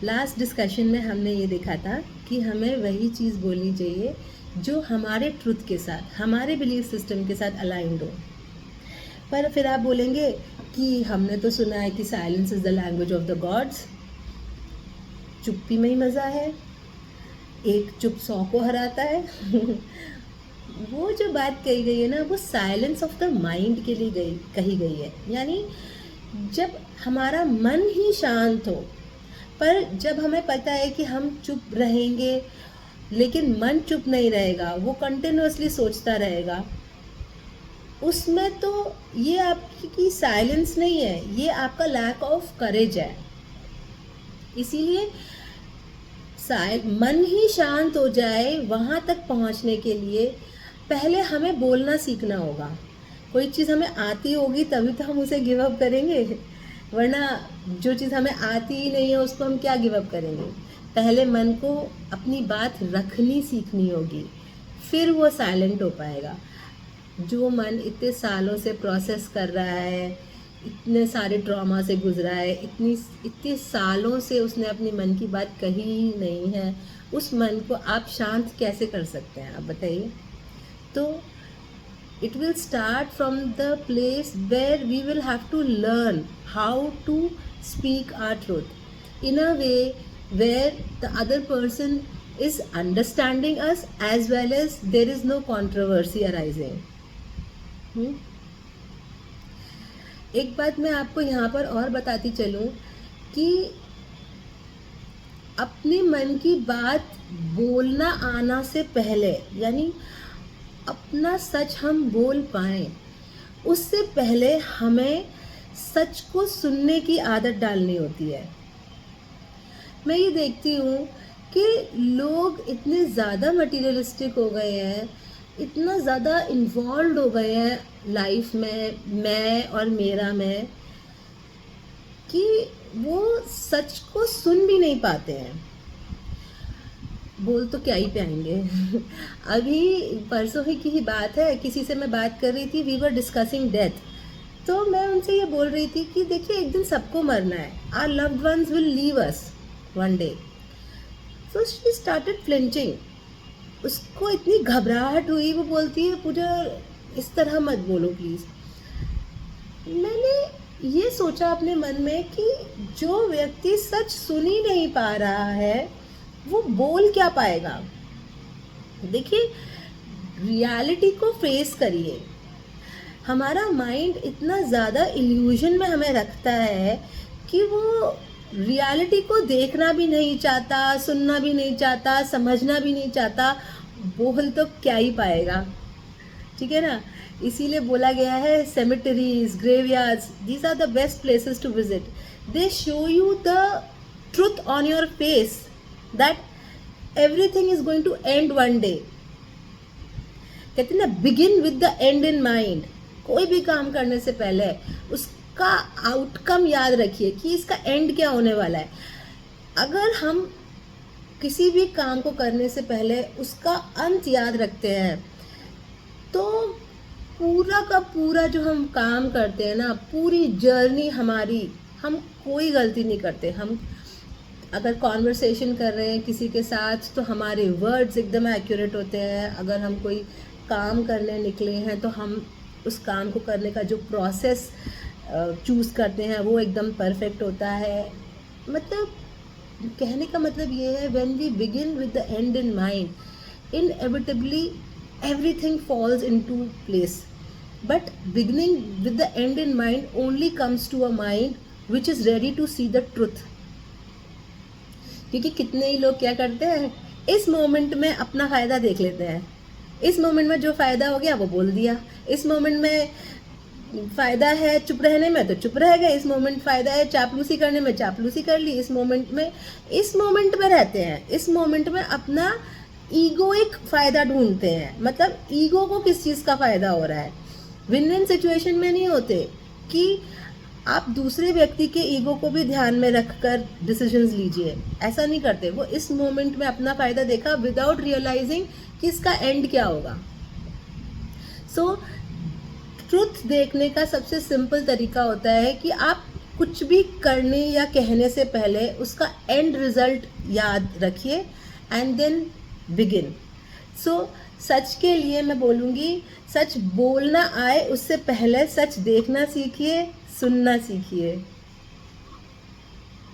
Last discussion में हमने ये देखा था कि हमें वही चीज़ बोलनी चाहिए जो हमारे ट्रुथ के साथ, हमारे बिलीफ सिस्टम के साथ अलाइंड हो। पर फिर आप बोलेंगे कि हमने तो सुना है कि silence is the language of the gods, चुप्पी में ही मज़ा है, एक चुप 100 को हराता है। वो जो बात कही गई है ना, वो साइलेंस ऑफ द माइंड के लिए कही गई है। यानी जब हमारा मन ही शांत हो, पर जब हमें पता है कि हम चुप रहेंगे लेकिन मन चुप नहीं रहेगा, वो कंटिन्यूअसली सोचता रहेगा, उसमें तो ये आपकी साइलेंस नहीं है, ये आपका लैक ऑफ करेज है। इसीलिए मन ही शांत हो जाए, वहाँ तक पहुँचने के लिए पहले हमें बोलना सीखना होगा। कोई चीज़ हमें आती होगी तभी तो हम उसे गिव अप करेंगे, वरना जो चीज़ हमें आती ही नहीं है उसको हम क्या गिव अप करेंगे। पहले मन को अपनी बात रखनी सीखनी होगी, फिर वो साइलेंट हो पाएगा। जो मन इतने सालों से प्रोसेस कर रहा है, इतने सारे ट्रॉमा से गुजरा है, इतने सालों से उसने अपनी मन की बात कही ही नहीं है, उस मन को आप शांत कैसे कर सकते हैं, आप बताइए। तो it will start from the place where we will have to learn how to speak our truth in a way where the other person is understanding us as well as there is no controversy arising. एक बात मैं आपको यहाँ पर और बताती चलूँ कि अपने मन की बात बोलना आना से पहले, यानी अपना सच हम बोल पाएँ, उससे पहले हमें सच को सुनने की आदत डालनी होती है। मैं ये देखती हूँ कि लोग इतने ज़्यादा मटीरियलिस्टिक हो गए हैं, इतना ज़्यादा इन्वॉल्व हो गए हैं लाइफ में, मैं और मेरा में, कि वो सच को सुन भी नहीं पाते हैं। बोल तो क्या ही पाएंगे। अभी परसों की ही बात है, किसी से मैं बात कर रही थी, वी वर डिस्कसिंग डेथ। तो मैं उनसे ये बोल रही थी कि देखिए एक दिन सबको मरना है, our loved ones will leave us one day. So she started flinching, उसको इतनी घबराहट हुई, वो बोलती है पूजा इस तरह मत बोलो प्लीज़। मैंने ये सोचा अपने मन में कि जो व्यक्ति सच सुन ही नहीं पा रहा है वो बोल क्या पाएगा। देखिए, रियलिटी को फेस करिए। हमारा माइंड इतना ज़्यादा इल्यूजन में हमें रखता है कि वो रियलिटी को देखना भी नहीं चाहता, सुनना भी नहीं चाहता, समझना भी नहीं चाहता, बोल तो क्या ही पाएगा। ठीक है ना, इसीलिए बोला गया है cemeteries, graveyards, these are the best places to visit. They show you the truth on your face that everything is going to end one day. कहते हैं ना, begin with the end in mind. कोई भी काम करने से पहले उसका आउटकम याद रखिए कि इसका एंड क्या होने वाला है। अगर हम किसी भी काम को करने से पहले उसका अंत याद रखते हैं तो पूरा का पूरा जो हम काम करते हैं ना, पूरी जर्नी हमारी, हम कोई गलती नहीं करते। हम अगर कॉन्वर्सेशन कर रहे हैं किसी के साथ तो हमारे वर्ड्स एकदम एक्यूरेट होते हैं। अगर हम कोई काम करने निकले हैं तो हम उस काम को करने का जो प्रोसेस चूज़ करते हैं वो एकदम परफेक्ट होता है। मतलब कहने का मतलब ये है, when we begin with the end in mind, inevitably everything falls into place. But beginning with the end in mind only comes to a mind which is ready to see the truth. क्योंकि कितने ही लोग क्या करते हैं, इस moment में अपना फ़ायदा देख लेते हैं। इस मोमेंट में जो फ़ायदा हो गया वो बोल दिया, इस मोमेंट में फ़ायदा है चुप रहने में तो चुप रह गए, इस मोमेंट फ़ायदा है चापलूसी करने में चापलूसी कर ली, इस मोमेंट में रहते हैं, इस मोमेंट में अपना ईगोइक फ़ायदा ढूंढते हैं। मतलब ईगो को किस चीज़ का फ़ायदा हो रहा है। विन विन सिचुएशन में नहीं होते कि आप दूसरे व्यक्ति के ईगो को भी ध्यान में रखकर डिसीजंस लीजिए, ऐसा नहीं करते। वो इस मोमेंट में अपना फ़ायदा देखा विदाउट रियलाइजिंग कि इसका एंड क्या होगा। सो ट्रुथ देखने का सबसे सिंपल तरीका होता है कि आप कुछ भी करने या कहने से पहले उसका एंड रिजल्ट याद रखिए एंड देन बिगिन। सो सच के लिए मैं बोलूँगी, सच बोलना आए उससे पहले सच देखना सीखिए, सुनना सीखिए।